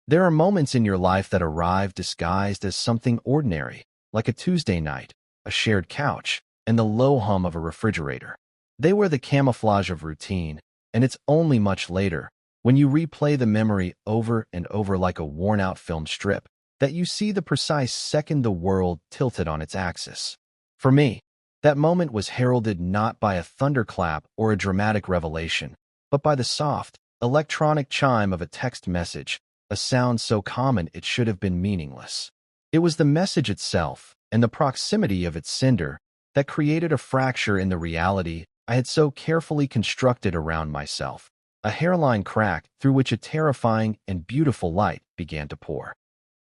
There are moments in your life that arrive disguised as something ordinary, like a Tuesday night, a shared couch, and the low hum of a refrigerator. They wear the camouflage of routine, and it's only much later, when you replay the memory over and over like a worn-out film strip, that you see the precise second the world tilted on its axis. For me, that moment was heralded not by a thunderclap or a dramatic revelation, but by the soft, electronic chime of a text message, a sound so common it should have been meaningless. It was the message itself, and the proximity of its sender, that created a fracture in the reality I had so carefully constructed around myself, a hairline crack through which a terrifying and beautiful light began to pour.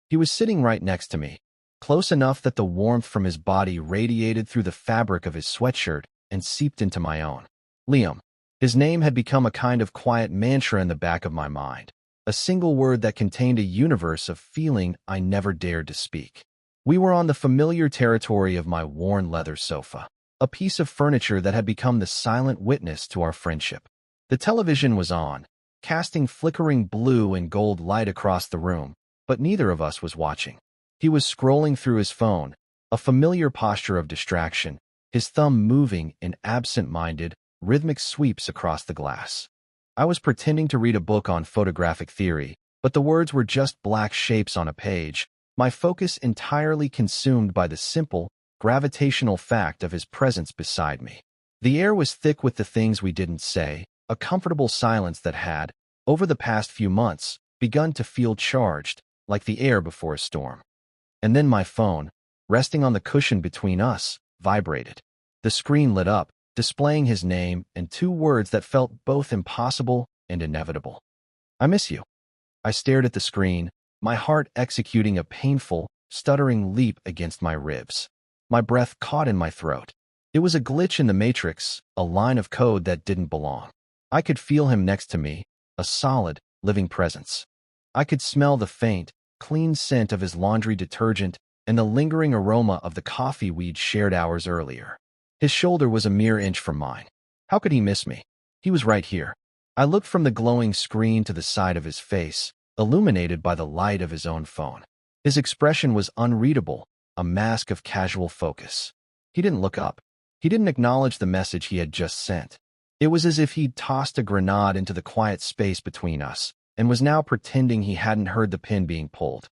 He was sitting right next to me, close enough that the warmth from his body radiated through the fabric of his sweatshirt and seeped into my own. Liam. His name had become a kind of quiet mantra in the back of my mind, a single word that contained a universe of feeling I never dared to speak. We were on the familiar territory of my worn leather sofa, a piece of furniture that had become the silent witness to our friendship. The television was on, casting flickering blue and gold light across the room, but neither of us was watching. He was scrolling through his phone, a familiar posture of distraction, his thumb moving in absent-minded, rhythmic sweeps across the glass. I was pretending to read a book on photographic theory, but the words were just black shapes on a page, my focus entirely consumed by the simple, gravitational fact of his presence beside me. The air was thick with the things we didn't say, a comfortable silence that had, over the past few months, begun to feel charged, like the air before a storm. And then my phone, resting on the cushion between us, vibrated. The screen lit up, displaying his name and two words that felt both impossible and inevitable. I miss you. I stared at the screen, my heart executing a painful, stuttering leap against my ribs. My breath caught in my throat. It was a glitch in the matrix, a line of code that didn't belong. I could feel him next to me, a solid, living presence. I could smell the faint, clean scent of his laundry detergent and the lingering aroma of the coffee we'd shared hours earlier. His shoulder was a mere inch from mine. How could he miss me? He was right here. I looked from the glowing screen to the side of his face, illuminated by the light of his own phone. His expression was unreadable, a mask of casual focus. He didn't look up. He didn't acknowledge the message he had just sent. It was as if he'd tossed a grenade into the quiet space between us, and was now pretending he hadn't heard the pin being pulled.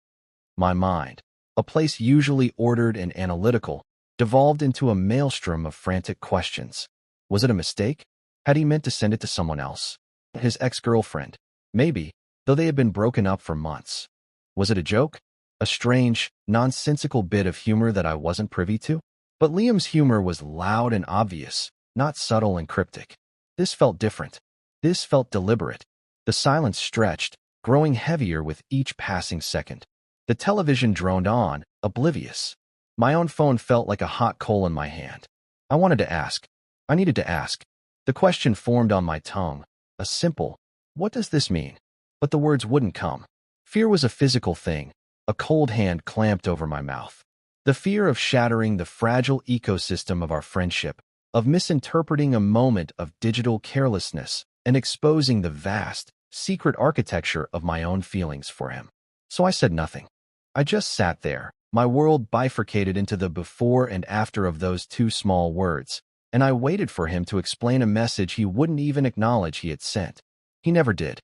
My mind, a place usually ordered and analytical, devolved into a maelstrom of frantic questions. Was it a mistake? Had he meant to send it to someone else? His ex-girlfriend? Maybe, though they had been broken up for months. Was it a joke? A strange, nonsensical bit of humor that I wasn't privy to? But Liam's humor was loud and obvious, not subtle and cryptic. This felt different. This felt deliberate. The silence stretched, growing heavier with each passing second. The television droned on, oblivious. My own phone felt like a hot coal in my hand. I wanted to ask. I needed to ask. The question formed on my tongue, a simple, "What does this mean?" But the words wouldn't come. Fear was a physical thing, a cold hand clamped over my mouth. The fear of shattering the fragile ecosystem of our friendship, of misinterpreting a moment of digital carelessness, and exposing the vast, secret architecture of my own feelings for him. So I said nothing. I just sat there, my world bifurcated into the before and after of those two small words, and I waited for him to explain a message he wouldn't even acknowledge he had sent. He never did.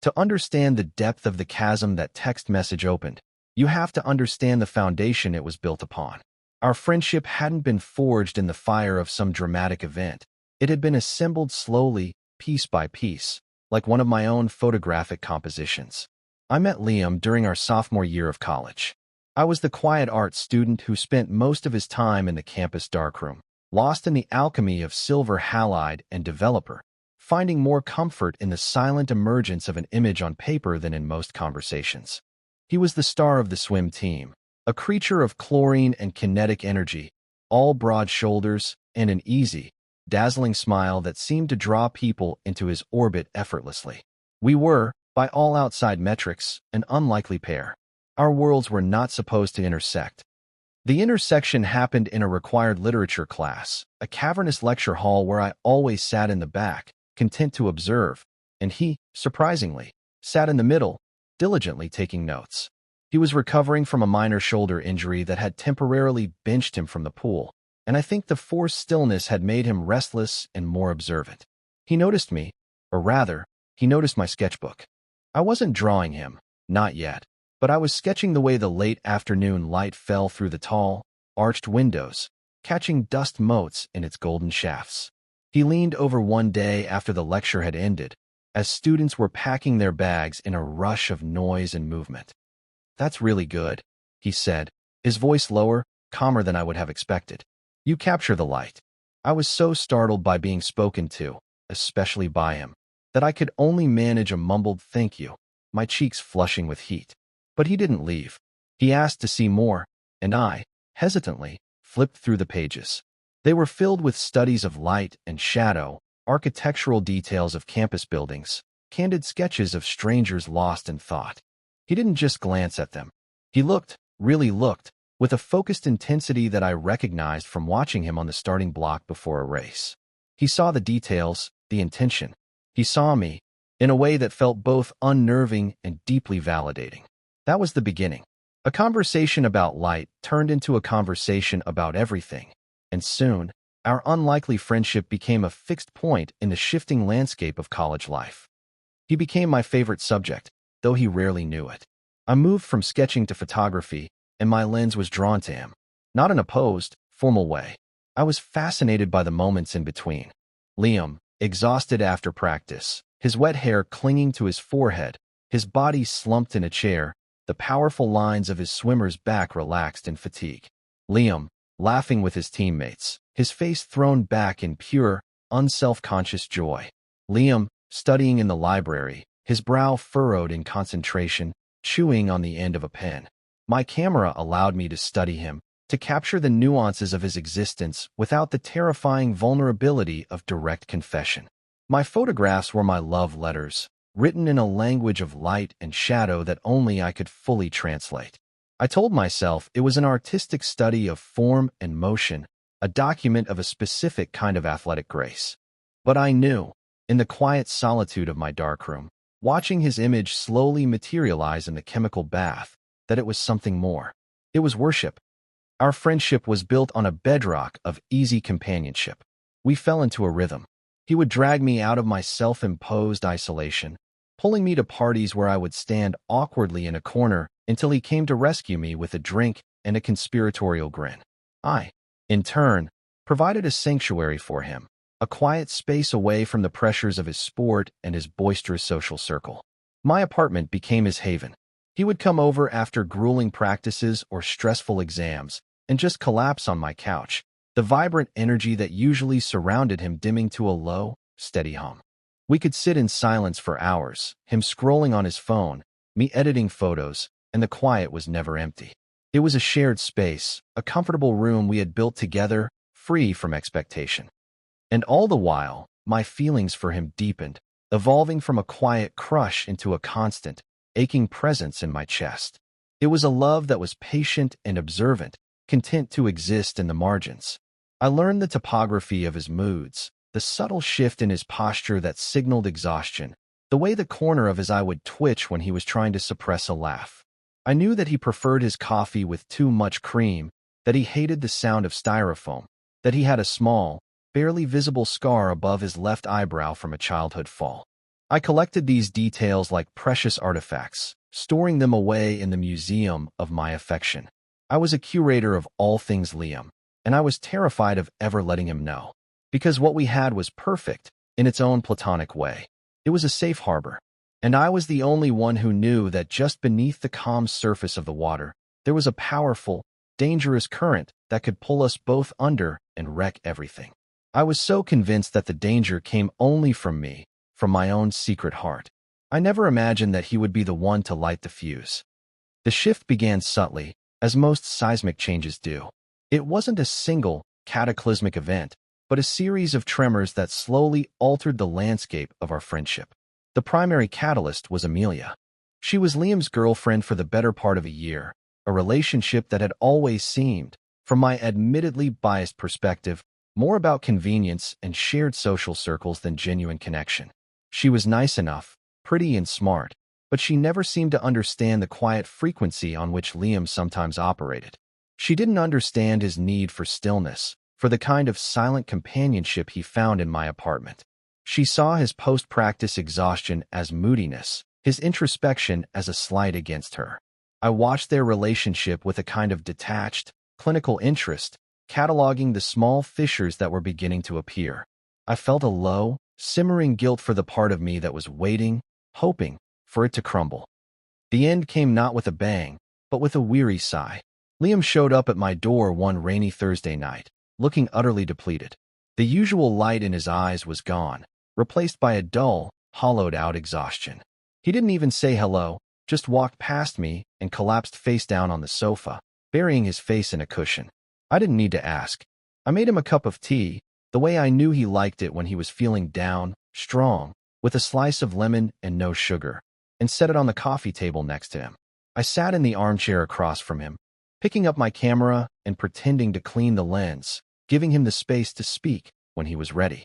To understand the depth of the chasm that text message opened, you have to understand the foundation it was built upon. Our friendship hadn't been forged in the fire of some dramatic event. It had been assembled slowly, piece by piece, like one of my own photographic compositions. I met Liam during our sophomore year of college. I was the quiet art student who spent most of his time in the campus darkroom, lost in the alchemy of silver halide and developer, finding more comfort in the silent emergence of an image on paper than in most conversations. He was the star of the swim team, a creature of chlorine and kinetic energy, all broad shoulders and an easy, dazzling smile that seemed to draw people into his orbit effortlessly. We were, by all outside metrics, an unlikely pair. Our worlds were not supposed to intersect. The intersection happened in a required literature class, a cavernous lecture hall where I always sat in the back, content to observe, and he, surprisingly, sat in the middle, diligently taking notes. He was recovering from a minor shoulder injury that had temporarily benched him from the pool, and I think the forced stillness had made him restless and more observant. He noticed me, or rather, he noticed my sketchbook. I wasn't drawing him, not yet, but I was sketching the way the late afternoon light fell through the tall, arched windows, catching dust motes in its golden shafts. He leaned over one day after the lecture had ended, as students were packing their bags in a rush of noise and movement. "That's really good," he said, his voice lower, calmer than I would have expected. "You capture the light." I was so startled by being spoken to, especially by him, that I could only manage a mumbled "thank you," my cheeks flushing with heat. But he didn't leave. He asked to see more, and I, hesitantly, flipped through the pages. They were filled with studies of light and shadow, architectural details of campus buildings, candid sketches of strangers lost in thought. He didn't just glance at them. He looked, really looked, with a focused intensity that I recognized from watching him on the starting block before a race. He saw the details, the intention. He saw me, in a way that felt both unnerving and deeply validating. That was the beginning. A conversation about light turned into a conversation about everything, and soon, our unlikely friendship became a fixed point in the shifting landscape of college life. He became my favorite subject, though he rarely knew it. I moved from sketching to photography, and my lens was drawn to him. Not in a posed, formal way. I was fascinated by the moments in between. Liam, exhausted after practice, his wet hair clinging to his forehead, his body slumped in a chair, the powerful lines of his swimmer's back relaxed in fatigue. Liam, laughing with his teammates, his face thrown back in pure, unself-conscious joy. Liam, studying in the library, his brow furrowed in concentration, chewing on the end of a pen. My camera allowed me to study him, to capture the nuances of his existence without the terrifying vulnerability of direct confession. My photographs were my love letters, written in a language of light and shadow that only I could fully translate. I told myself it was an artistic study of form and motion, a document of a specific kind of athletic grace. But I knew, in the quiet solitude of my darkroom, watching his image slowly materialize in the chemical bath, that it was something more. It was worship. Our friendship was built on a bedrock of easy companionship. We fell into a rhythm. He would drag me out of my self-imposed isolation, pulling me to parties where I would stand awkwardly in a corner until he came to rescue me with a drink and a conspiratorial grin. I, in turn, provided a sanctuary for him, a quiet space away from the pressures of his sport and his boisterous social circle. My apartment became his haven. He would come over after grueling practices or stressful exams and just collapse on my couch, the vibrant energy that usually surrounded him dimming to a low, steady hum. We could sit in silence for hours, him scrolling on his phone, me editing photos, and the quiet was never empty. It was a shared space, a comfortable room we had built together, free from expectation. And all the while, my feelings for him deepened, evolving from a quiet crush into a constant, aching presence in my chest. It was a love that was patient and observant, content to exist in the margins. I learned the topography of his moods, the subtle shift in his posture that signaled exhaustion, the way the corner of his eye would twitch when he was trying to suppress a laugh. I knew that he preferred his coffee with too much cream, that he hated the sound of styrofoam, that he had a small, barely visible scar above his left eyebrow from a childhood fall. I collected these details like precious artifacts, storing them away in the museum of my affection. I was a curator of all things Liam, and I was terrified of ever letting him know. Because what we had was perfect, in its own platonic way. It was a safe harbor. And I was the only one who knew that just beneath the calm surface of the water, there was a powerful, dangerous current that could pull us both under and wreck everything. I was so convinced that the danger came only from me, from my own secret heart. I never imagined that he would be the one to light the fuse. The shift began subtly, as most seismic changes do. It wasn't a single, cataclysmic event, but a series of tremors that slowly altered the landscape of our friendship. The primary catalyst was Amelia. She was Liam's girlfriend for the better part of a year, a relationship that had always seemed, from my admittedly biased perspective, more about convenience and shared social circles than genuine connection. She was nice enough, pretty and smart, but she never seemed to understand the quiet frequency on which Liam sometimes operated. She didn't understand his need for stillness, for the kind of silent companionship he found in my apartment. She saw his post-practice exhaustion as moodiness, his introspection as a slight against her. I watched their relationship with a kind of detached, clinical interest, cataloging the small fissures that were beginning to appear. I felt a low, simmering guilt for the part of me that was waiting, hoping for it to crumble. The end came not with a bang, but with a weary sigh. Liam showed up at my door one rainy Thursday night, looking utterly depleted. The usual light in his eyes was gone, replaced by a dull, hollowed-out exhaustion. He didn't even say hello, just walked past me and collapsed face down on the sofa, burying his face in a cushion. I didn't need to ask. I made him a cup of tea, the way I knew he liked it when he was feeling down, strong, with a slice of lemon and no sugar, and set it on the coffee table next to him. I sat in the armchair across from him, picking up my camera and pretending to clean the lens, giving him the space to speak when he was ready.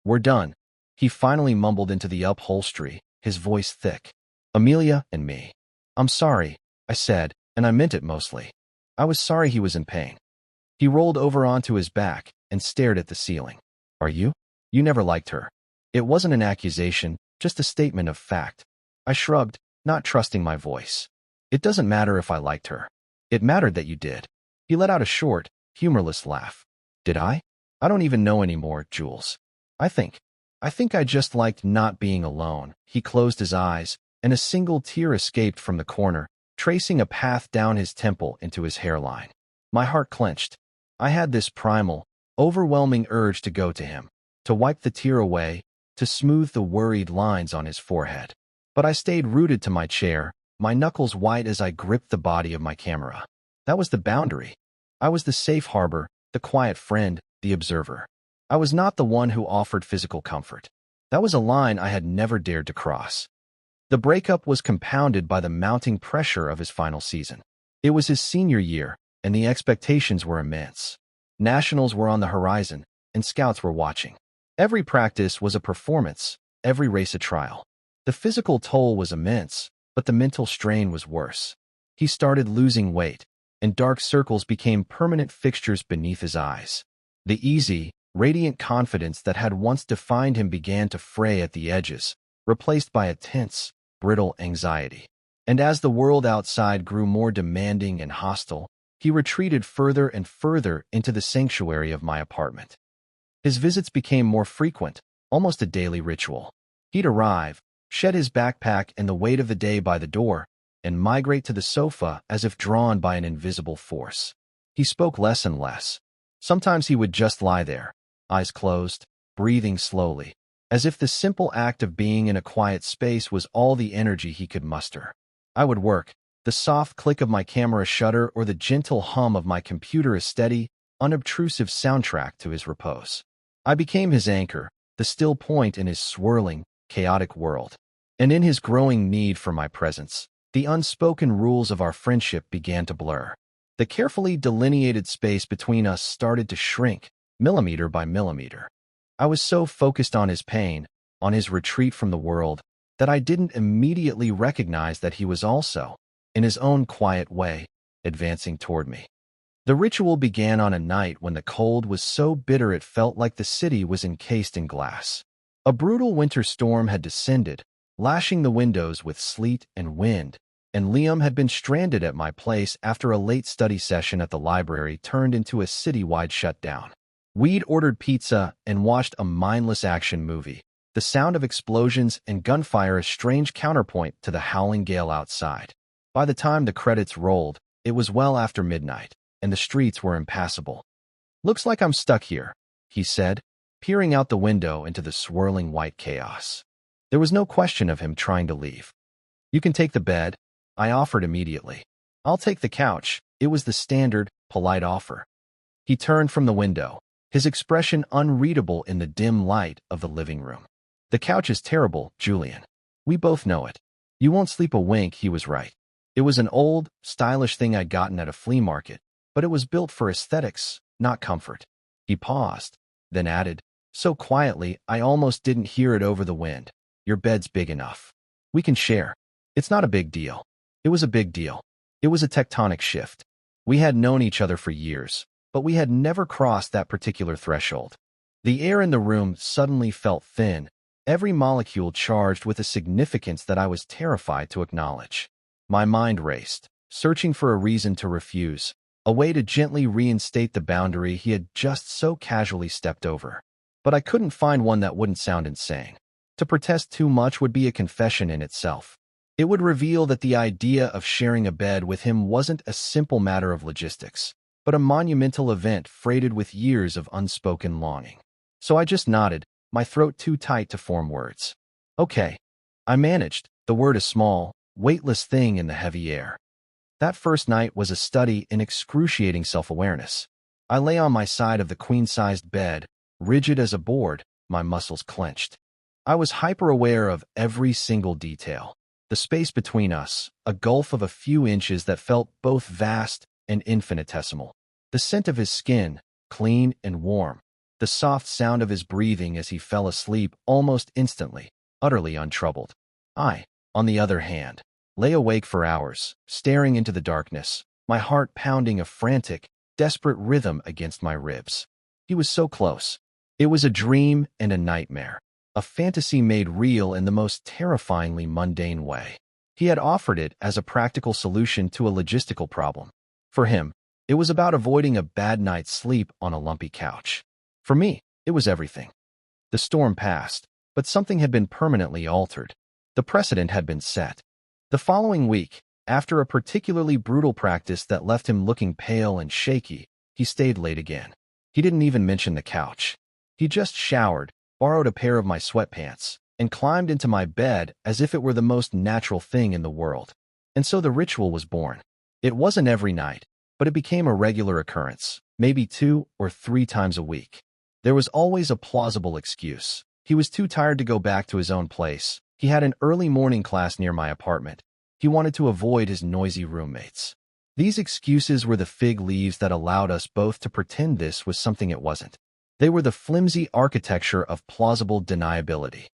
"We're done," he finally mumbled into the upholstery, his voice thick. "Amelia and me." "I'm sorry," I said, and I meant it mostly. I was sorry he was in pain. He rolled over onto his back and stared at the ceiling. "Are you? You never liked her." It wasn't an accusation, just a statement of fact. I shrugged, not trusting my voice. "It doesn't matter if I liked her. It mattered that you did." He let out a short, humorless laugh. "Did I? I don't even know anymore, Jules. I think I just liked not being alone." He closed his eyes, and a single tear escaped from the corner, tracing a path down his temple into his hairline. My heart clenched. I had this primal, overwhelming urge to go to him, to wipe the tear away, to smooth the worried lines on his forehead. But I stayed rooted to my chair, my knuckles white as I gripped the body of my camera. That was the boundary. I was the safe harbor, the quiet friend, the observer. I was not the one who offered physical comfort. That was a line I had never dared to cross. The breakup was compounded by the mounting pressure of his final season. It was his senior year, and the expectations were immense. Nationals were on the horizon, and scouts were watching. Every practice was a performance, every race a trial. The physical toll was immense, but the mental strain was worse. He started losing weight, and dark circles became permanent fixtures beneath his eyes. The easy, radiant confidence that had once defined him began to fray at the edges, replaced by a tense, brittle anxiety. And as the world outside grew more demanding and hostile, he retreated further and further into the sanctuary of my apartment. His visits became more frequent, almost a daily ritual. He'd arrive, shed his backpack and the weight of the day by the door, and migrate to the sofa as if drawn by an invisible force. He spoke less and less. Sometimes he would just lie there, eyes closed, breathing slowly, as if the simple act of being in a quiet space was all the energy he could muster. I would work, the soft click of my camera shutter or the gentle hum of my computer a steady, unobtrusive soundtrack to his repose. I became his anchor, the still point in his swirling, chaotic world. And in his growing need for my presence, the unspoken rules of our friendship began to blur. The carefully delineated space between us started to shrink, millimeter by millimeter. I was so focused on his pain, on his retreat from the world, that I didn't immediately recognize that he was also, in his own quiet way, advancing toward me. The ritual began on a night when the cold was so bitter it felt like the city was encased in glass. A brutal winter storm had descended, lashing the windows with sleet and wind, and Liam had been stranded at my place after a late study session at the library turned into a citywide shutdown. We'd ordered pizza and watched a mindless action movie, the sound of explosions and gunfire a strange counterpoint to the howling gale outside. By the time the credits rolled, it was well after midnight, and the streets were impassable. "Looks like I'm stuck here," he said, peering out the window into the swirling white chaos. There was no question of him trying to leave. "You can take the bed," I offered immediately. "I'll take the couch." It was the standard, polite offer. He turned from the window, his expression unreadable in the dim light of the living room. "The couch is terrible, Julian. We both know it. You won't sleep a wink." He was right. It was an old, stylish thing I'd gotten at a flea market, but it was built for aesthetics, not comfort. He paused, then added, so quietly I almost didn't hear it over the wind, "Your bed's big enough. We can share." It's not a big deal. It was a big deal. It was a tectonic shift. We had known each other for years, but we had never crossed that particular threshold. The air in the room suddenly felt thin, every molecule charged with a significance that I was terrified to acknowledge. My mind raced, searching for a reason to refuse, a way to gently reinstate the boundary he had just so casually stepped over. But I couldn't find one that wouldn't sound insane. To protest too much would be a confession in itself. It would reveal that the idea of sharing a bed with him wasn't a simple matter of logistics, but a monumental event freighted with years of unspoken longing. So I just nodded, my throat too tight to form words. Okay. I managed, the word a small, weightless thing in the heavy air. That first night was a study in excruciating self-awareness. I lay on my side of the queen-sized bed, rigid as a board, my muscles clenched. I was hyper-aware of every single detail. The space between us, a gulf of a few inches that felt both vast and infinitesimal. The scent of his skin, clean and warm. The soft sound of his breathing as he fell asleep almost instantly, utterly untroubled. I, on the other hand, lay awake for hours, staring into the darkness, my heart pounding a frantic, desperate rhythm against my ribs. He was so close. It was a dream and a nightmare, a fantasy made real in the most terrifyingly mundane way. He had offered it as a practical solution to a logistical problem. For him, it was about avoiding a bad night's sleep on a lumpy couch. For me, it was everything. The storm passed, but something had been permanently altered. The precedent had been set. The following week, after a particularly brutal practice that left him looking pale and shaky, he stayed late again. He didn't even mention the couch. He just showered, borrowed a pair of my sweatpants, and climbed into my bed as if it were the most natural thing in the world. And so the ritual was born. It wasn't every night, but it became a regular occurrence, maybe 2 or 3 times a week. There was always a plausible excuse. He was too tired to go back to his own place. He had an early morning class near my apartment. He wanted to avoid his noisy roommates. These excuses were the fig leaves that allowed us both to pretend this was something it wasn't. They were the flimsy architecture of plausible deniability.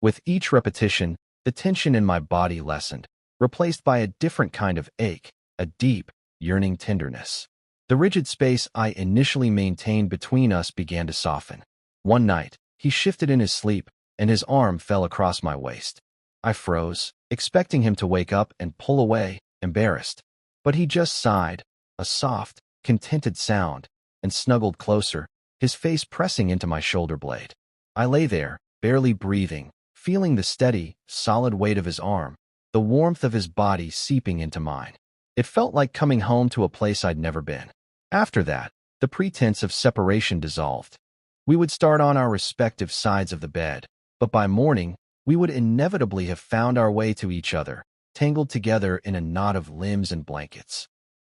With each repetition, the tension in my body lessened, replaced by a different kind of ache, a deep, yearning tenderness. The rigid space I initially maintained between us began to soften. One night, he shifted in his sleep, and his arm fell across my waist. I froze, expecting him to wake up and pull away, embarrassed. But he just sighed, a soft, contented sound, and snuggled closer, his face pressing into my shoulder blade. I lay there, barely breathing, feeling the steady, solid weight of his arm, the warmth of his body seeping into mine. It felt like coming home to a place I'd never been. After that, the pretense of separation dissolved. We would start on our respective sides of the bed, but by morning, we would inevitably have found our way to each other, tangled together in a knot of limbs and blankets.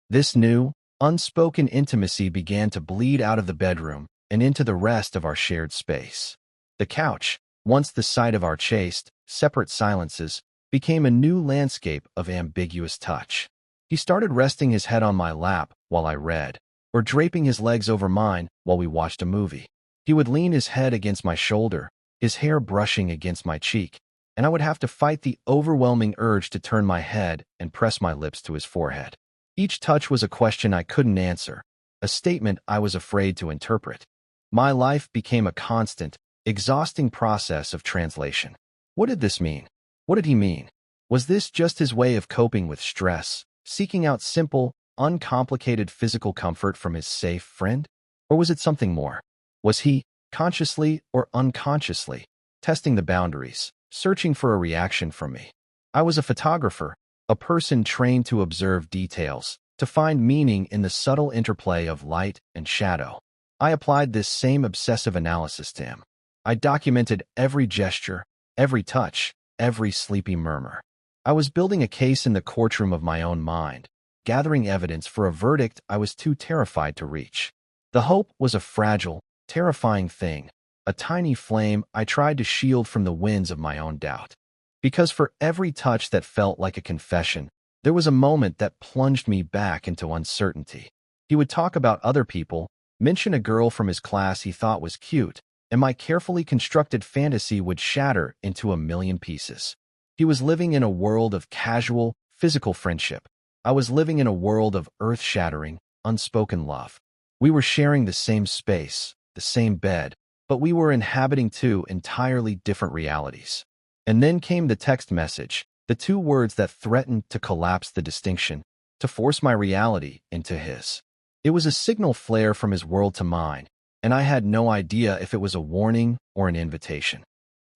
This new, unspoken intimacy began to bleed out of the bedroom and into the rest of our shared space. The couch, once the site of our chaste, separate silences, became a new landscape of ambiguous touch. He started resting his head on my lap while I read, or draping his legs over mine while we watched a movie. He would lean his head against my shoulder, his hair brushing against my cheek, and I would have to fight the overwhelming urge to turn my head and press my lips to his forehead. Each touch was a question I couldn't answer, a statement I was afraid to interpret. My life became a constant, exhausting process of translation. What did this mean? What did he mean? Was this just his way of coping with stress, seeking out simple, uncomplicated physical comfort from his safe friend? Or was it something more? Was he, consciously or unconsciously, testing the boundaries, searching for a reaction from me? I was a photographer, a person trained to observe details, to find meaning in the subtle interplay of light and shadow. I applied this same obsessive analysis to him. I documented every gesture, every touch, every sleepy murmur. I was building a case in the courtroom of my own mind, gathering evidence for a verdict I was too terrified to reach. The hope was a fragile, terrifying thing, a tiny flame I tried to shield from the winds of my own doubt. Because for every touch that felt like a confession, there was a moment that plunged me back into uncertainty. He would talk about other people, mention a girl from his class he thought was cute, and my carefully constructed fantasy would shatter into a million pieces. He was living in a world of casual, physical friendship. I was living in a world of earth-shattering, unspoken love. We were sharing the same space, the same bed, but we were inhabiting two entirely different realities. And then came the text message, the two words that threatened to collapse the distinction, to force my reality into his. It was a signal flare from his world to mine, and I had no idea if it was a warning or an invitation.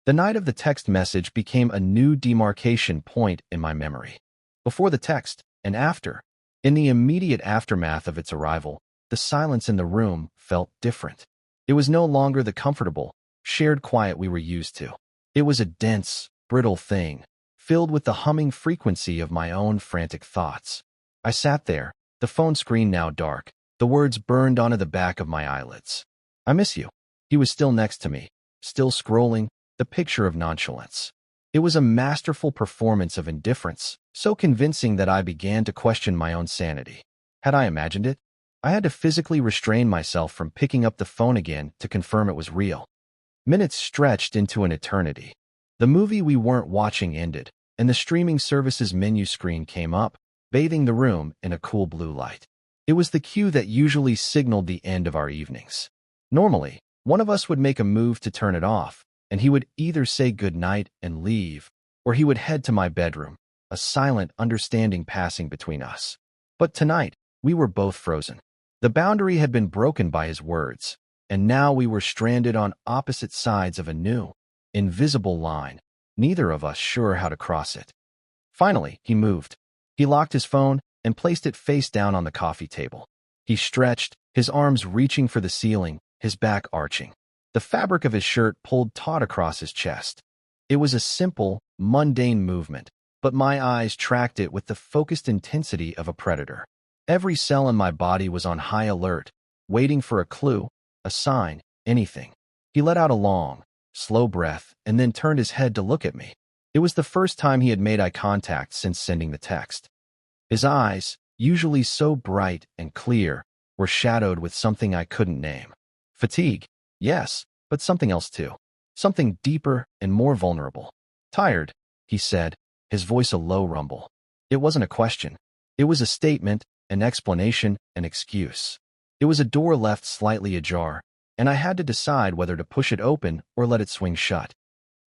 The night of the text message became a new demarcation point in my memory. Before the text and after, in the immediate aftermath of its arrival, the silence in the room felt different. It was no longer the comfortable, shared quiet we were used to. It was a dense, brittle thing, filled with the humming frequency of my own frantic thoughts. I sat there, the phone screen now dark, the words burned onto the back of my eyelids. I miss you. He was still next to me, still scrolling, the picture of nonchalance. It was a masterful performance of indifference, so convincing that I began to question my own sanity. Had I imagined it? I had to physically restrain myself from picking up the phone again to confirm it was real. Minutes stretched into an eternity. The movie we weren't watching ended, and the streaming service's menu screen came up, bathing the room in a cool blue light. It was the cue that usually signaled the end of our evenings. Normally, one of us would make a move to turn it off, and he would either say goodnight and leave, or he would head to my bedroom, a silent understanding passing between us. But tonight, we were both frozen. The boundary had been broken by his words, and now we were stranded on opposite sides of a new, invisible line, neither of us sure how to cross it. Finally, he moved. He locked his phone and placed it face down on the coffee table. He stretched, his arms reaching for the ceiling, his back arching. The fabric of his shirt pulled taut across his chest. It was a simple, mundane movement, but my eyes tracked it with the focused intensity of a predator. Every cell in my body was on high alert, waiting for a clue, a sign, anything. He let out a long, slow breath and then turned his head to look at me. It was the first time he had made eye contact since sending the text. His eyes, usually so bright and clear, were shadowed with something I couldn't name. Fatigue, yes, but something else too. Something deeper and more vulnerable. Tired, he said, his voice a low rumble. It wasn't a question. It was a statement, an explanation, an excuse. It was a door left slightly ajar, and I had to decide whether to push it open or let it swing shut.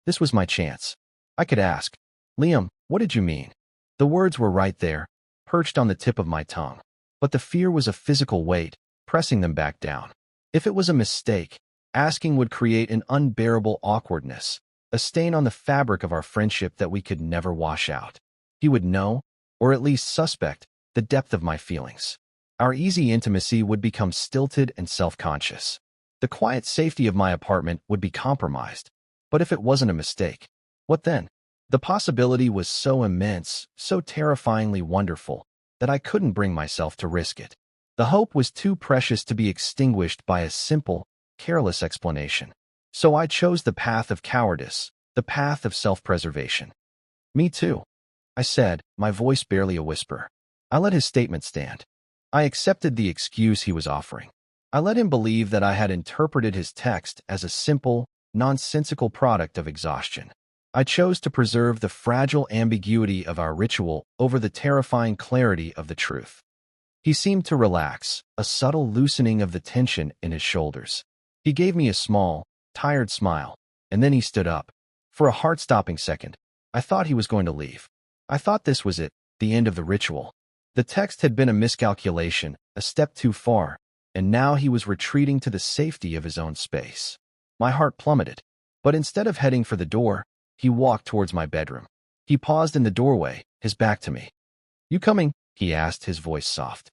This was my chance. I could ask, Liam, what did you mean? The words were right there, perched on the tip of my tongue, but the fear was a physical weight, pressing them back down. If it was a mistake, asking would create an unbearable awkwardness, a stain on the fabric of our friendship that we could never wash out. He would know, or at least suspect, the depth of my feelings. Our easy intimacy would become stilted and self-conscious. The quiet safety of my apartment would be compromised. But if it wasn't a mistake, what then? The possibility was so immense, so terrifyingly wonderful, that I couldn't bring myself to risk it. The hope was too precious to be extinguished by a simple, careless explanation. So I chose the path of cowardice, the path of self-preservation. Me too, I said, my voice barely a whisper. I let his statement stand. I accepted the excuse he was offering. I let him believe that I had interpreted his text as a simple, nonsensical product of exhaustion. I chose to preserve the fragile ambiguity of our ritual over the terrifying clarity of the truth. He seemed to relax, a subtle loosening of the tension in his shoulders. He gave me a small, tired smile, and then he stood up. For a heart-stopping second, I thought he was going to leave. I thought this was it, the end of the ritual. The text had been a miscalculation, a step too far, and now he was retreating to the safety of his own space. My heart plummeted, but instead of heading for the door, he walked towards my bedroom. He paused in the doorway, his back to me. "You coming?" he asked, his voice soft.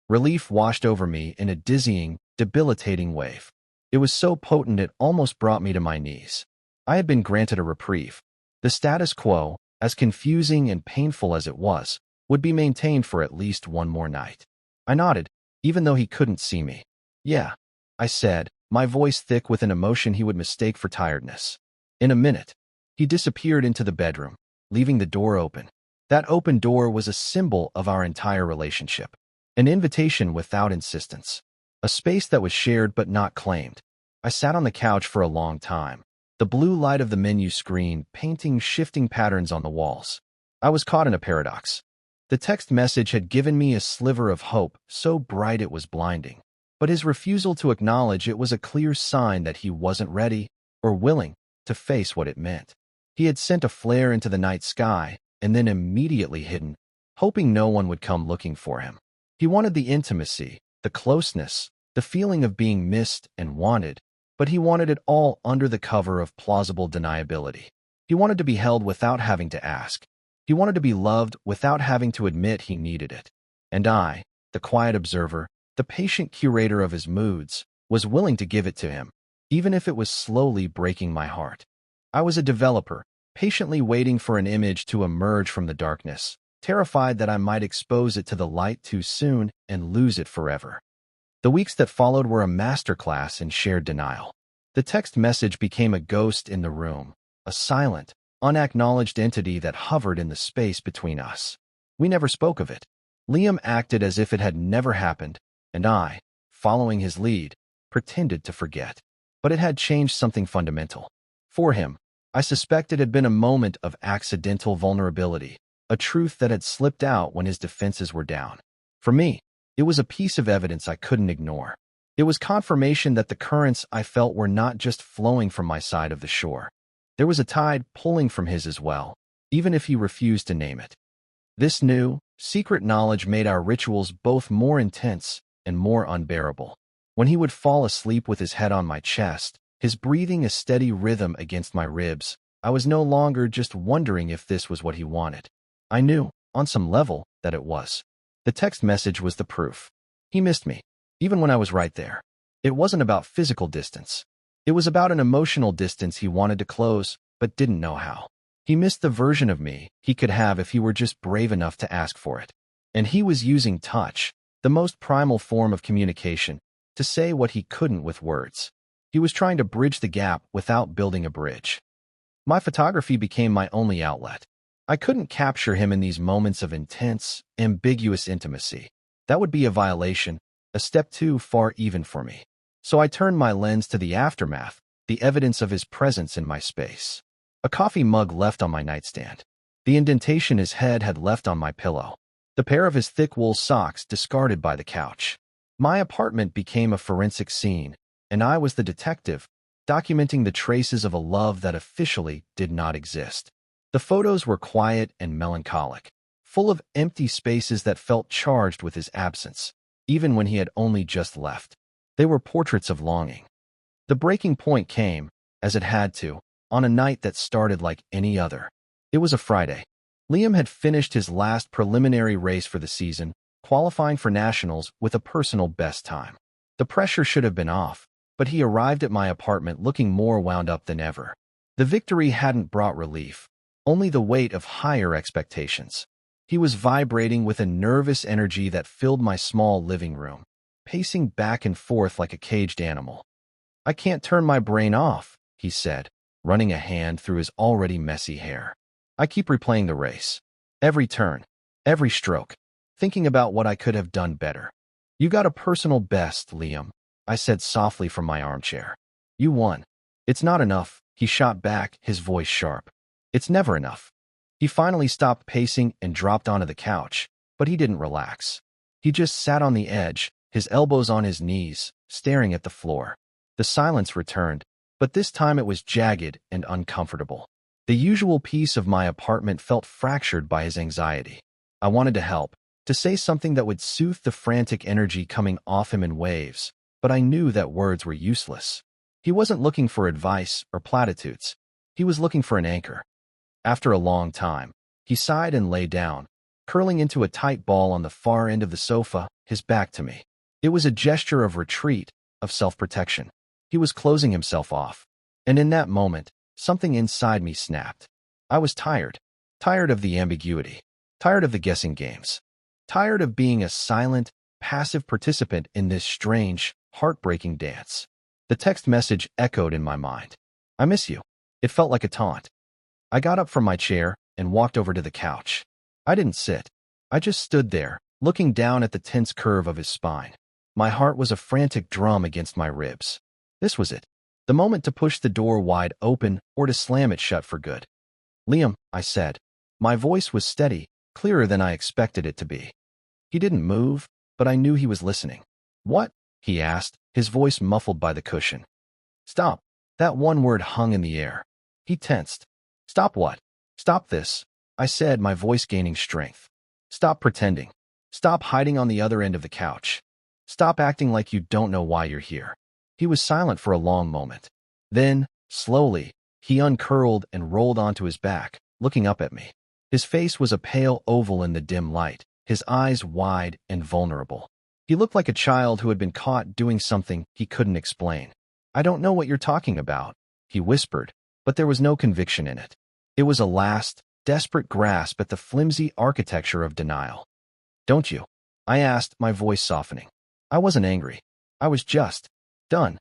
Relief washed over me in a dizzying, debilitating wave. It was so potent it almost brought me to my knees. I had been granted a reprieve. The status quo, as confusing and painful as it was, would be maintained for at least one more night. I nodded, even though he couldn't see me. "Yeah," I said, my voice thick with an emotion he would mistake for tiredness. In a minute, he disappeared into the bedroom, leaving the door open. That open door was a symbol of our entire relationship. An invitation without insistence. A space that was shared but not claimed. I sat on the couch for a long time. the blue light of the menu screen painting shifting patterns on the walls. I was caught in a paradox. The text message had given me a sliver of hope, so bright it was blinding. But his refusal to acknowledge it was a clear sign that he wasn't ready or willing to face what it meant. He had sent a flare into the night sky and then immediately hidden, hoping no one would come looking for him. He wanted the intimacy, the closeness, the feeling of being missed and wanted, but he wanted it all under the cover of plausible deniability. He wanted to be held without having to ask. He wanted to be loved without having to admit he needed it. And I, the quiet observer, the patient curator of his moods, was willing to give it to him, even if it was slowly breaking my heart. I was a developer, patiently waiting for an image to emerge from the darkness, terrified that I might expose it to the light too soon and lose it forever. The weeks that followed were a masterclass in shared denial. The text message became a ghost in the room, a silent, unacknowledged entity that hovered in the space between us. We never spoke of it. Liam acted as if it had never happened, and I, following his lead, pretended to forget. But it had changed something fundamental. For him, I suspect it had been a moment of accidental vulnerability, a truth that had slipped out when his defenses were down. For me, it was a piece of evidence I couldn't ignore. It was confirmation that the currents I felt were not just flowing from my side of the shore. There was a tide pulling from his as well, even if he refused to name it. This new, secret knowledge made our rituals both more intense and more unbearable. When he would fall asleep with his head on my chest, his breathing a steady rhythm against my ribs, I was no longer just wondering if this was what he wanted. I knew, on some level, that it was. The text message was the proof. He missed me, even when I was right there. It wasn't about physical distance. It was about an emotional distance he wanted to close, but didn't know how. He missed the version of me he could have if he were just brave enough to ask for it. And he was using touch, the most primal form of communication, to say what he couldn't with words. He was trying to bridge the gap without building a bridge. My photography became my only outlet. I couldn't capture him in these moments of intense, ambiguous intimacy. That would be a violation, a step too far even for me. So I turned my lens to the aftermath, the evidence of his presence in my space. A coffee mug left on my nightstand. The indentation his head had left on my pillow. The pair of his thick wool socks discarded by the couch. My apartment became a forensic scene, and I was the detective, documenting the traces of a love that officially did not exist. The photos were quiet and melancholic, full of empty spaces that felt charged with his absence, even when he had only just left. They were portraits of longing. The breaking point came, as it had to, on a night that started like any other. It was a Friday. Liam had finished his last preliminary race for the season, qualifying for nationals with a personal best time. The pressure should have been off, but he arrived at my apartment looking more wound up than ever. The victory hadn't brought relief, only the weight of higher expectations. He was vibrating with a nervous energy that filled my small living room, pacing back and forth like a caged animal. "I can't turn my brain off," he said, running a hand through his already messy hair. "I keep replaying the race. Every turn, every stroke, thinking about what I could have done better." "You got a personal best, Liam," I said softly from my armchair. "You won." "It's not enough," he shot back, his voice sharp. "It's never enough." He finally stopped pacing and dropped onto the couch, but he didn't relax. He just sat on the edge, his elbows on his knees, staring at the floor. The silence returned, but this time it was jagged and uncomfortable. The usual peace of my apartment felt fractured by his anxiety. I wanted to help, to say something that would soothe the frantic energy coming off him in waves, but I knew that words were useless. He wasn't looking for advice or platitudes. He was looking for an anchor. After a long time, he sighed and lay down, curling into a tight ball on the far end of the sofa, his back to me. It was a gesture of retreat, of self-protection. He was closing himself off. And in that moment, something inside me snapped. I was tired. Tired of the ambiguity. Tired of the guessing games. Tired of being a silent, passive participant in this strange, heartbreaking dance. The text message echoed in my mind. "I miss you." It felt like a taunt. I got up from my chair and walked over to the couch. I didn't sit. I just stood there, looking down at the tense curve of his spine. My heart was a frantic drum against my ribs. This was it. The moment to push the door wide open or to slam it shut for good. Liam, I said. My voice was steady, clearer than I expected it to be. He didn't move, but I knew he was listening. What? He asked, his voice muffled by the cushion. Stop. That one word hung in the air. He tensed. Stop what? Stop this, I said, my voice gaining strength. Stop pretending. Stop hiding on the other end of the couch. Stop acting like you don't know why you're here. He was silent for a long moment. Then, slowly, he uncurled and rolled onto his back, looking up at me. His face was a pale oval in the dim light, his eyes wide and vulnerable. He looked like a child who had been caught doing something he couldn't explain. I don't know what you're talking about, he whispered, but there was no conviction in it. It was a last, desperate grasp at the flimsy architecture of denial. Don't you? I asked, my voice softening. I wasn't angry. I was just done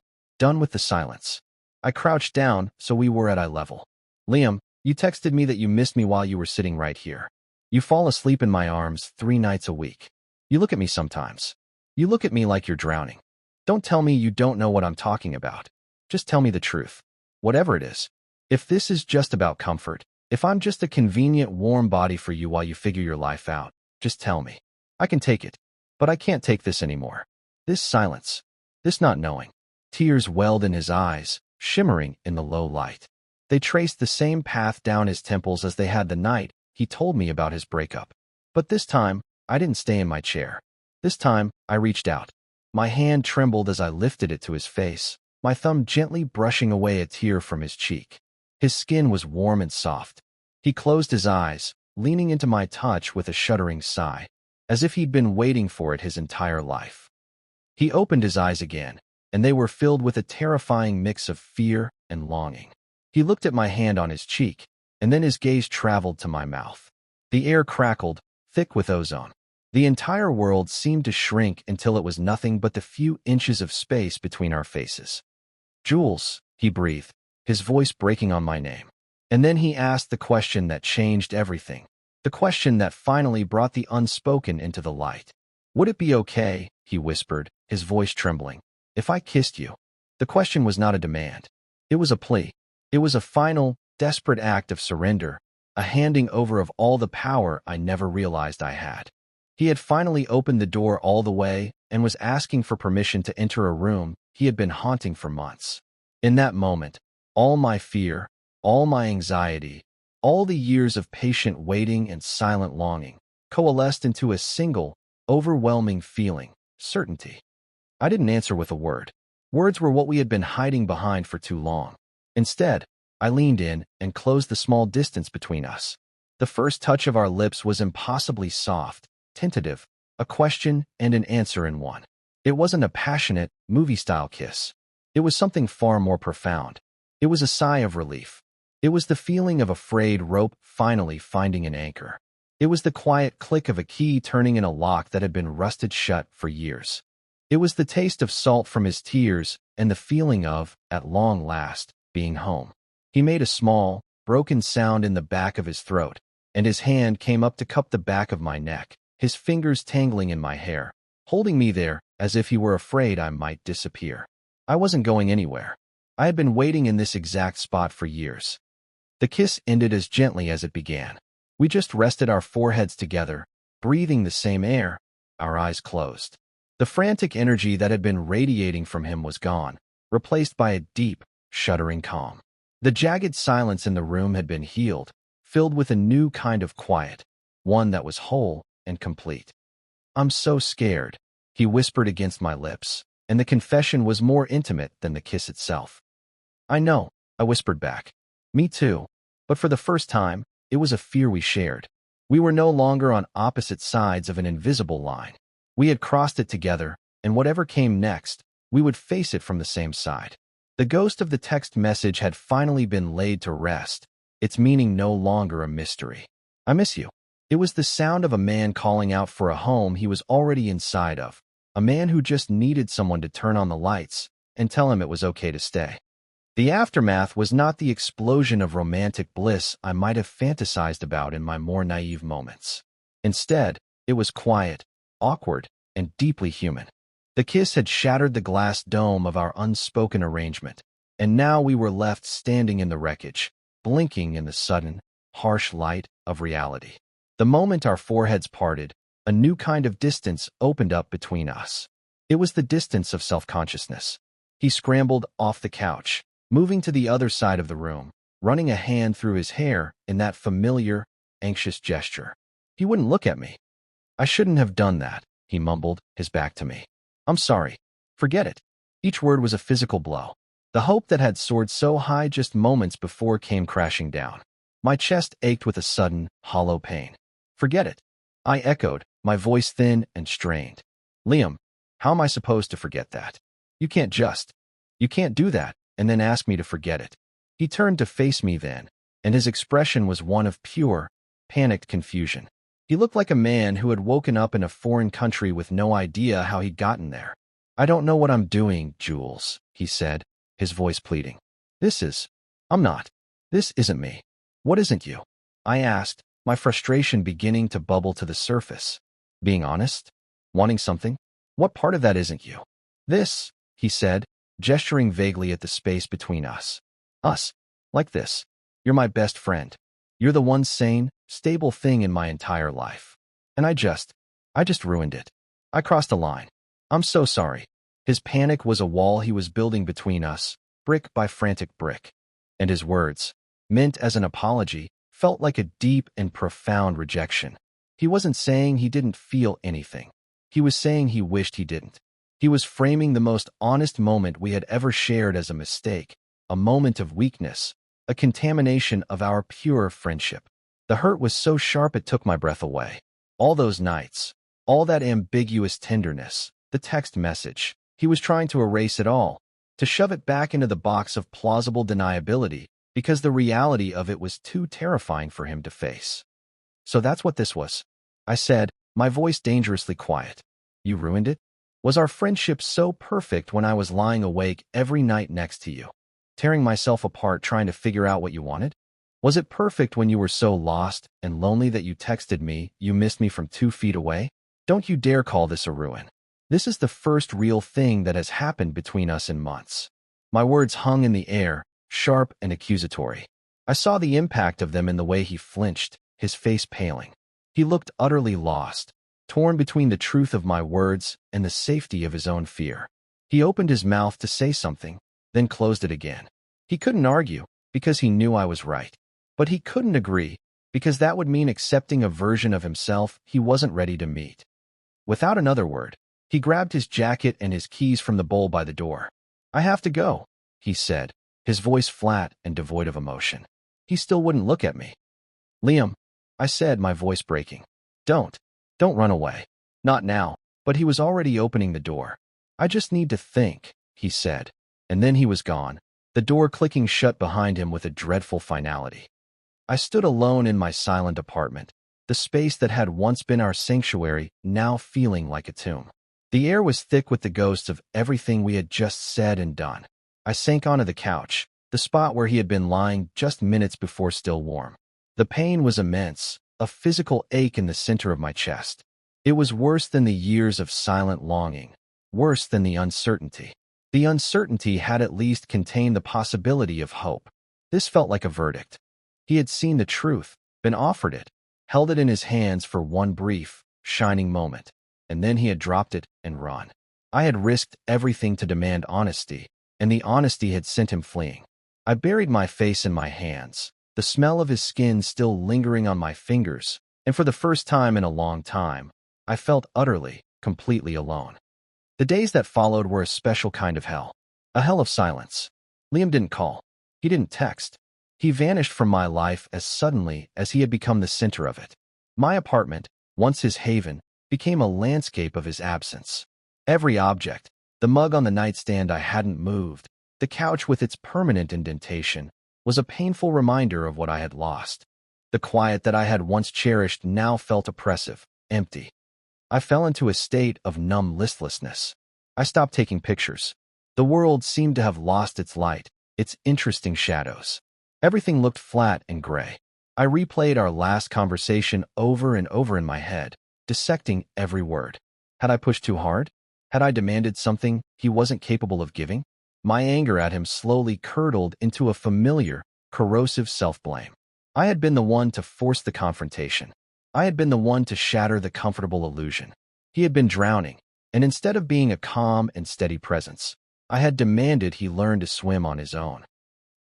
with the silence. I crouched down so we were at eye level. Liam, you texted me that you missed me while you were sitting right here. You fall asleep in my arms 3 nights a week. You look at me sometimes. You look at me like you're drowning. Don't tell me you don't know what I'm talking about. Just tell me the truth. Whatever it is. If this is just about comfort, if I'm just a convenient warm body for you while you figure your life out, just tell me. I can take it. But I can't take this anymore. This silence. This not knowing. Tears welled in his eyes, shimmering in the low light. They traced the same path down his temples as they had the night he told me about his breakup. But this time, I didn't stay in my chair. This time, I reached out. My hand trembled as I lifted it to his face, my thumb gently brushing away a tear from his cheek. His skin was warm and soft. He closed his eyes, leaning into my touch with a shuddering sigh, as if he'd been waiting for it his entire life. He opened his eyes again, and they were filled with a terrifying mix of fear and longing. He looked at my hand on his cheek, and then his gaze traveled to my mouth. The air crackled, thick with ozone. The entire world seemed to shrink until it was nothing but the few inches of space between our faces. Jules, he breathed, his voice breaking on my name. And then he asked the question that changed everything, the question that finally brought the unspoken into the light. Would it be okay, he whispered, his voice trembling, if I kissed you? The question was not a demand. It was a plea. It was a final, desperate act of surrender, a handing over of all the power I never realized I had. He had finally opened the door all the way and was asking for permission to enter a room he had been haunting for months. In that moment, all my fear, all my anxiety, all the years of patient waiting and silent longing coalesced into a single, overwhelming feeling, certainty. I didn't answer with a word. Words were what we had been hiding behind for too long. Instead, I leaned in and closed the small distance between us. The first touch of our lips was impossibly soft, tentative, a question and an answer in one. It wasn't a passionate, movie-style kiss. It was something far more profound. It was a sigh of relief. It was the feeling of a frayed rope finally finding an anchor. It was the quiet click of a key turning in a lock that had been rusted shut for years. It was the taste of salt from his tears and the feeling of, at long last, being home. He made a small, broken sound in the back of his throat, and his hand came up to cup the back of my neck, his fingers tangling in my hair, holding me there as if he were afraid I might disappear. I wasn't going anywhere. I had been waiting in this exact spot for years. The kiss ended as gently as it began. We just rested our foreheads together, breathing the same air, our eyes closed. The frantic energy that had been radiating from him was gone, replaced by a deep, shuddering calm. The jagged silence in the room had been healed, filled with a new kind of quiet, one that was whole and complete. I'm so scared, he whispered against my lips, and the confession was more intimate than the kiss itself. I know, I whispered back. Me too. But for the first time, it was a fear we shared. We were no longer on opposite sides of an invisible line. We had crossed it together, and whatever came next, we would face it from the same side. The ghost of the text message had finally been laid to rest, its meaning no longer a mystery. I miss you. It was the sound of a man calling out for a home he was already inside of, a man who just needed someone to turn on the lights and tell him it was okay to stay. The aftermath was not the explosion of romantic bliss I might have fantasized about in my more naive moments. Instead, it was quiet, awkward, and deeply human. The kiss had shattered the glass dome of our unspoken arrangement, And now we were left standing in the wreckage, blinking in the sudden, harsh light of reality. The moment our foreheads parted, a new kind of distance opened up between us. It was the distance of self-consciousness. He scrambled off the couch, moving to the other side of the room, running a hand through his hair in that familiar, anxious gesture. He wouldn't look at me. "I shouldn't have done that," he mumbled, his back to me. "I'm sorry. Forget it." Each word was a physical blow. The hope that had soared so high just moments before came crashing down. My chest ached with a sudden, hollow pain. "Forget it," I echoed, my voice thin and strained. "Liam, how am I supposed to forget that? You can't do that, and then ask me to forget it." He turned to face me then, and his expression was one of pure, panicked confusion. He looked like a man who had woken up in a foreign country with no idea how he'd gotten there. "I don't know what I'm doing, Jules," he said, his voice pleading. This isn't me." "What isn't you?" I asked, my frustration beginning to bubble to the surface. "Being honest? Wanting something? What part of that isn't you?" "This," he said, gesturing vaguely at the space between us. "Us. Like this. You're my best friend. You're the one sane, stable thing in my entire life. And I just ruined it. I crossed a line. I'm so sorry." His panic was a wall he was building between us, brick by frantic brick. And his words, meant as an apology, felt like a deep and profound rejection. He wasn't saying he didn't feel anything. He was saying he wished he didn't. He was framing the most honest moment we had ever shared as a mistake, a moment of weakness, a contamination of our pure friendship. The hurt was so sharp it took my breath away. All those nights, all that ambiguous tenderness, the text message, he was trying to erase it all, to shove it back into the box of plausible deniability, because the reality of it was too terrifying for him to face. "So that's what this was," I said, my voice dangerously quiet. "You ruined it? Was our friendship so perfect when I was lying awake every night next to you, tearing myself apart trying to figure out what you wanted? Was it perfect when you were so lost and lonely that you texted me you missed me from 2 feet away? Don't you dare call this a ruin. This is the first real thing that has happened between us in months." My words hung in the air, sharp and accusatory. I saw the impact of them in the way he flinched, his face paling. He looked utterly lost, torn between the truth of my words and the safety of his own fear. He opened his mouth to say something, then closed it again. He couldn't argue, because he knew I was right. But he couldn't agree, because that would mean accepting a version of himself he wasn't ready to meet. Without another word, he grabbed his jacket and his keys from the bowl by the door. "I have to go," he said, his voice flat and devoid of emotion. He still wouldn't look at me. "Liam," I said, my voice breaking. Don't run away. Not now." But he was already opening the door. "I just need to think," he said. And then he was gone, the door clicking shut behind him with a dreadful finality. I stood alone in my silent apartment, the space that had once been our sanctuary now feeling like a tomb. The air was thick with the ghosts of everything we had just said and done. I sank onto the couch, the spot where he had been lying just minutes before still warm. The pain was immense, a physical ache in the center of my chest. It was worse than the years of silent longing, worse than the uncertainty. The uncertainty had at least contained the possibility of hope. This felt like a verdict. He had seen the truth, been offered it, held it in his hands for one brief, shining moment, and then he had dropped it and run. I had risked everything to demand honesty, and the honesty had sent him fleeing. I buried my face in my hands, the smell of his skin still lingering on my fingers, and for the first time in a long time, I felt utterly, completely alone. The days that followed were a special kind of hell. A hell of silence. Liam didn't call. He didn't text. He vanished from my life as suddenly as he had become the center of it. My apartment, once his haven, became a landscape of his absence. Every object, the mug on the nightstand I hadn't moved, the couch with its permanent indentation, was a painful reminder of what I had lost. The quiet that I had once cherished now felt oppressive, empty. I fell into a state of numb listlessness. I stopped taking pictures. The world seemed to have lost its light, its interesting shadows. Everything looked flat and gray. I replayed our last conversation over and over in my head, dissecting every word. Had I pushed too hard? Had I demanded something he wasn't capable of giving? My anger at him slowly curdled into a familiar, corrosive self-blame. I had been the one to force the confrontation. I had been the one to shatter the comfortable illusion. He had been drowning, and instead of being a calm and steady presence, I had demanded he learn to swim on his own.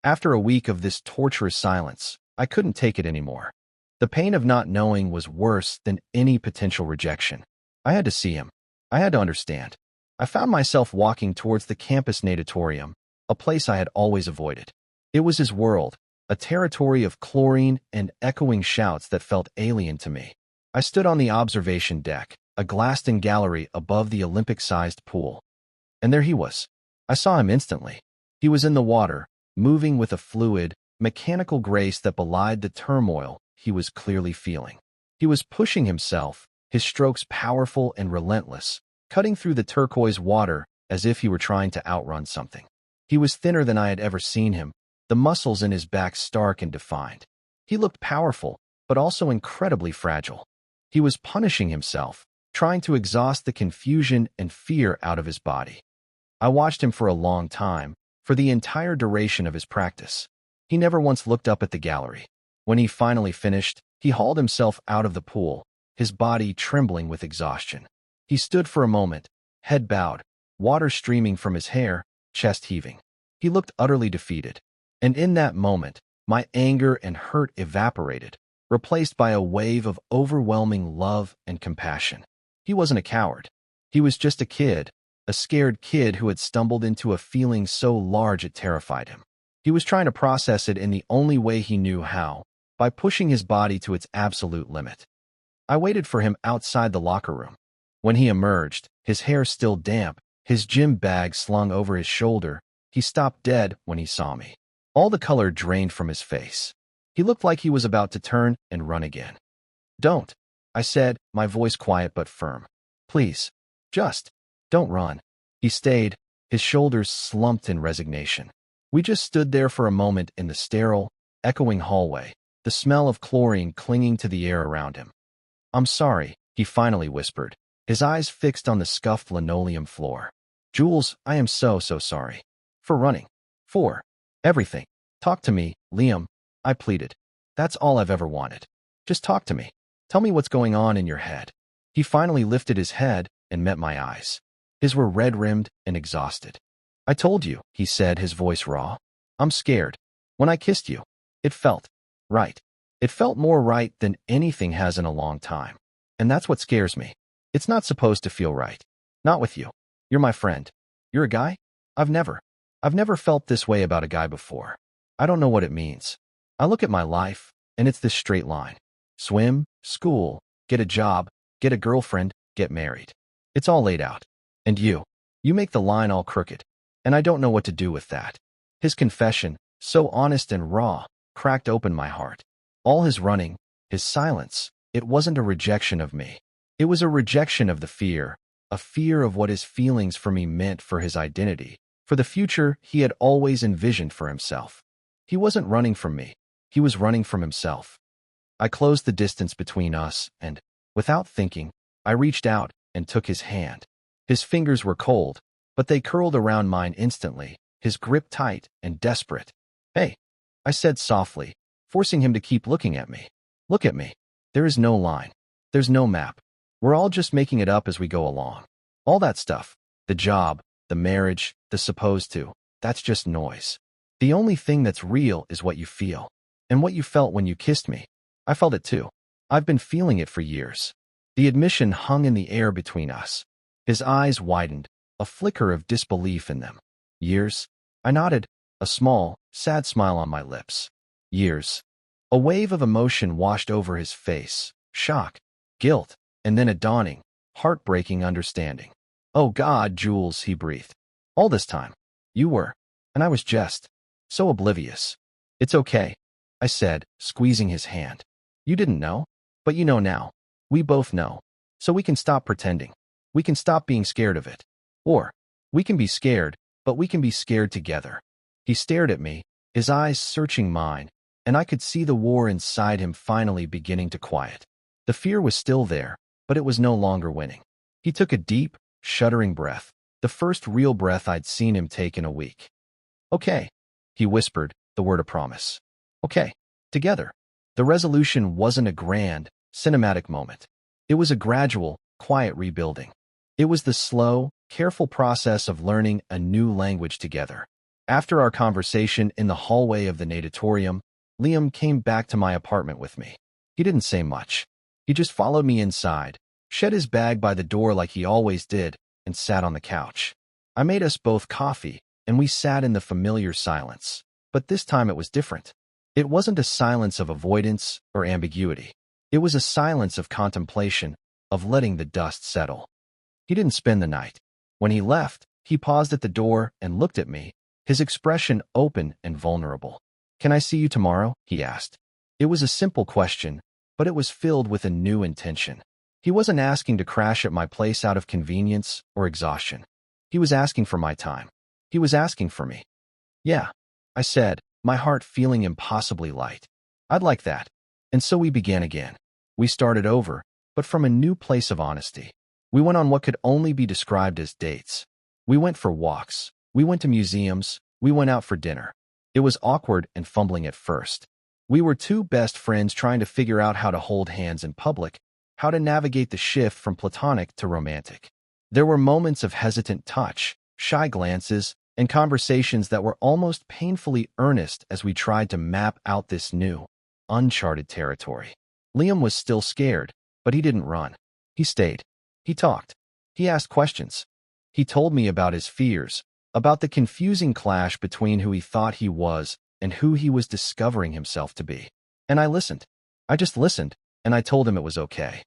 After a week of this torturous silence, I couldn't take it anymore. The pain of not knowing was worse than any potential rejection. I had to see him. I had to understand. I found myself walking towards the campus natatorium, a place I had always avoided. It was his world, a territory of chlorine and echoing shouts that felt alien to me. I stood on the observation deck, a glassed-in gallery above the Olympic-sized pool. And there he was. I saw him instantly. He was in the water, moving with a fluid, mechanical grace that belied the turmoil he was clearly feeling. He was pushing himself, his strokes powerful and relentless, cutting through the turquoise water as if he were trying to outrun something. He was thinner than I had ever seen him, the muscles in his back stark and defined. He looked powerful, but also incredibly fragile. He was punishing himself, trying to exhaust the confusion and fear out of his body. I watched him for a long time, for the entire duration of his practice. He never once looked up at the gallery. When he finally finished, he hauled himself out of the pool, his body trembling with exhaustion. He stood for a moment, head bowed, water streaming from his hair, chest heaving. He looked utterly defeated. And in that moment, my anger and hurt evaporated, replaced by a wave of overwhelming love and compassion. He wasn't a coward. He was just a kid, a scared kid who had stumbled into a feeling so large it terrified him. He was trying to process it in the only way he knew how, by pushing his body to its absolute limit. I waited for him outside the locker room. When he emerged, his hair still damp, his gym bag slung over his shoulder, he stopped dead when he saw me. All the color drained from his face. He looked like he was about to turn and run again. "Don't," I said, my voice quiet but firm. "Please, just don't run." He stayed, his shoulders slumped in resignation. We just stood there for a moment in the sterile, echoing hallway, the smell of chlorine clinging to the air around him. "I'm sorry," he finally whispered, his eyes fixed on the scuffed linoleum floor. "Jules, I am so sorry. For running. For everything. Talk to me, Liam," I pleaded. "That's all I've ever wanted. Just talk to me. Tell me what's going on in your head." He finally lifted his head and met my eyes. His were red-rimmed and exhausted. "I told you," he said, his voice raw. "I'm scared. When I kissed you, it felt right. It felt more right than anything has in a long time. And that's what scares me. It's not supposed to feel right. Not with you. You're my friend. You're a guy? I've never felt this way about a guy before. I don't know what it means. I look at my life, and it's this straight line. Swim, school, get a job, get a girlfriend, get married. It's all laid out. And you make the line all crooked. And I don't know what to do with that." His confession, so honest and raw, cracked open my heart. All his running, his silence, it wasn't a rejection of me. It was a rejection of the fear, a fear of what his feelings for me meant for his identity, for the future he had always envisioned for himself. He wasn't running from me. He was running from himself. I closed the distance between us and, without thinking, I reached out and took his hand. His fingers were cold, but they curled around mine instantly, his grip tight and desperate. "Hey," I said softly, forcing him to keep looking at me. "Look at me. There is no line. There's no map. We're all just making it up as we go along. All that stuff, the job, the marriage, the supposed to, that's just noise. The only thing that's real is what you feel. And what you felt when you kissed me. I felt it too. I've been feeling it for years." The admission hung in the air between us. His eyes widened, a flicker of disbelief in them. "Years?" I nodded, a small, sad smile on my lips. "Years." A wave of emotion washed over his face, shock, guilt, and then a dawning, heartbreaking understanding. "Oh God, Jules," he breathed. "All this time, you were, and I was just, so oblivious." "It's okay," I said, squeezing his hand. "You didn't know, but you know now. We both know. So we can stop pretending. We can stop being scared of it. Or, we can be scared, but we can be scared together." He stared at me, his eyes searching mine, and I could see the war inside him finally beginning to quiet. The fear was still there, but it was no longer winning. He took a deep, shuddering breath, the first real breath I'd seen him take in a week. Okay, he whispered, the word of promise. Okay, together. The resolution wasn't a grand, cinematic moment. It was a gradual, quiet rebuilding. It was the slow, careful process of learning a new language together. After our conversation in the hallway of the natatorium, Liam came back to my apartment with me. He didn't say much. He just followed me inside, shed his bag by the door like he always did, and sat on the couch. I made us both coffee, and we sat in the familiar silence. But this time it was different. It wasn't a silence of avoidance or ambiguity. It was a silence of contemplation, of letting the dust settle. He didn't spend the night. When he left, he paused at the door and looked at me, his expression open and vulnerable. "Can I see you tomorrow?" he asked. It was a simple question, but it was filled with a new intention. He wasn't asking to crash at my place out of convenience or exhaustion. He was asking for my time. He was asking for me. "Yeah," I said, my heart feeling impossibly light. "I'd like that." And so we began again. We started over, but from a new place of honesty. We went on what could only be described as dates. We went for walks. We went to museums. We went out for dinner. It was awkward and fumbling at first. We were two best friends trying to figure out how to hold hands in public, how to navigate the shift from platonic to romantic. There were moments of hesitant touch, shy glances, and conversations that were almost painfully earnest as we tried to map out this new, uncharted territory. Liam was still scared, but he didn't run. He stayed. He talked. He asked questions. He told me about his fears, about the confusing clash between who he thought he was and who he was discovering himself to be. And I listened. I just listened, and I told him it was okay.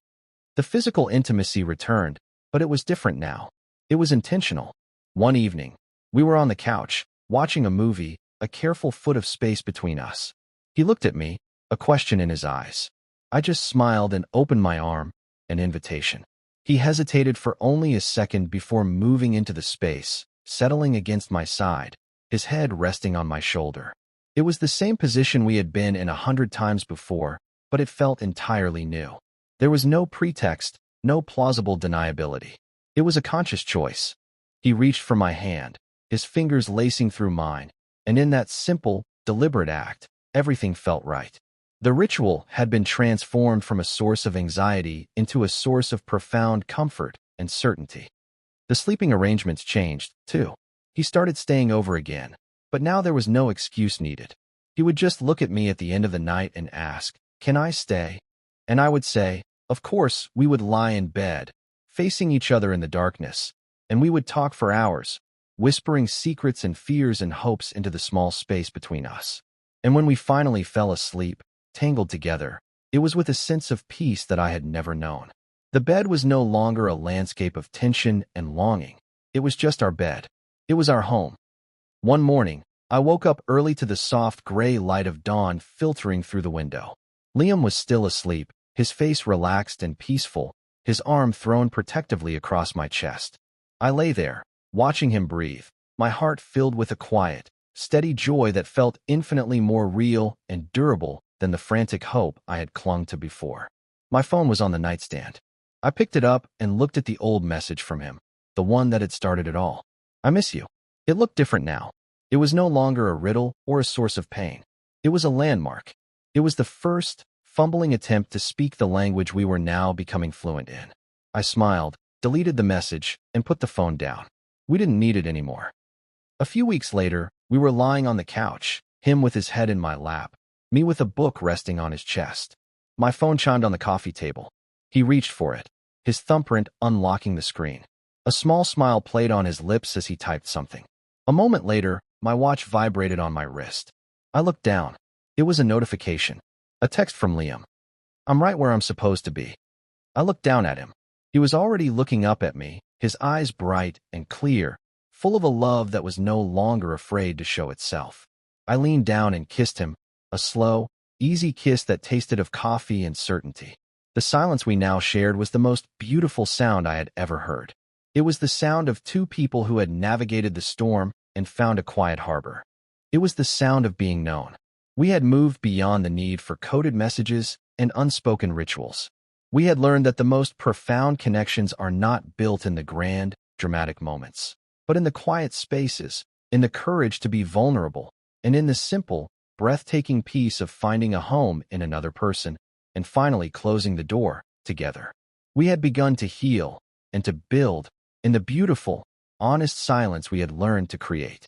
The physical intimacy returned, but it was different now. It was intentional. One evening, we were on the couch, watching a movie, a careful foot of space between us. He looked at me, a question in his eyes. I just smiled and opened my arm, an invitation. He hesitated for only a second before moving into the space, settling against my side, his head resting on my shoulder. It was the same position we had been in 100 times before, but it felt entirely new. There was no pretext, no plausible deniability. It was a conscious choice. He reached for my hand, his fingers lacing through mine, and in that simple, deliberate act, everything felt right. The ritual had been transformed from a source of anxiety into a source of profound comfort and certainty. The sleeping arrangements changed, too. He started staying over again, but now there was no excuse needed. He would just look at me at the end of the night and ask, "Can I stay?" And I would say, of course. We would lie in bed, facing each other in the darkness, and we would talk for hours, whispering secrets and fears and hopes into the small space between us. And when we finally fell asleep, tangled together, it was with a sense of peace that I had never known. The bed was no longer a landscape of tension and longing. It was just our bed. It was our home. One morning, I woke up early to the soft gray light of dawn filtering through the window. Liam was still asleep, his face relaxed and peaceful, his arm thrown protectively across my chest. I lay there, watching him breathe, my heart filled with a quiet, steady joy that felt infinitely more real and durable than the frantic hope I had clung to before. My phone was on the nightstand. I picked it up and looked at the old message from him, the one that had started it all. "I miss you." It looked different now. It was no longer a riddle or a source of pain. It was a landmark. It was the first, fumbling attempt to speak the language we were now becoming fluent in. I smiled, deleted the message, and put the phone down. We didn't need it anymore. A few weeks later, we were lying on the couch, him with his head in my lap, me with a book resting on his chest. My phone chimed on the coffee table. He reached for it, his thumbprint unlocking the screen. A small smile played on his lips as he typed something. A moment later, my watch vibrated on my wrist. I looked down. It was a notification. A text from Liam. "I'm right where I'm supposed to be." I looked down at him. He was already looking up at me, his eyes bright and clear, full of a love that was no longer afraid to show itself. I leaned down and kissed him, a slow, easy kiss that tasted of coffee and certainty. The silence we now shared was the most beautiful sound I had ever heard. It was the sound of two people who had navigated the storm and found a quiet harbor. It was the sound of being known. We had moved beyond the need for coded messages and unspoken rituals. We had learned that the most profound connections are not built in the grand, dramatic moments, but in the quiet spaces in the courage to be vulnerable, and in the simple, breathtaking peace of finding a home in another person and finally closing the door together. We had begun to heal and to build in the beautiful, honest silence we had learned to create.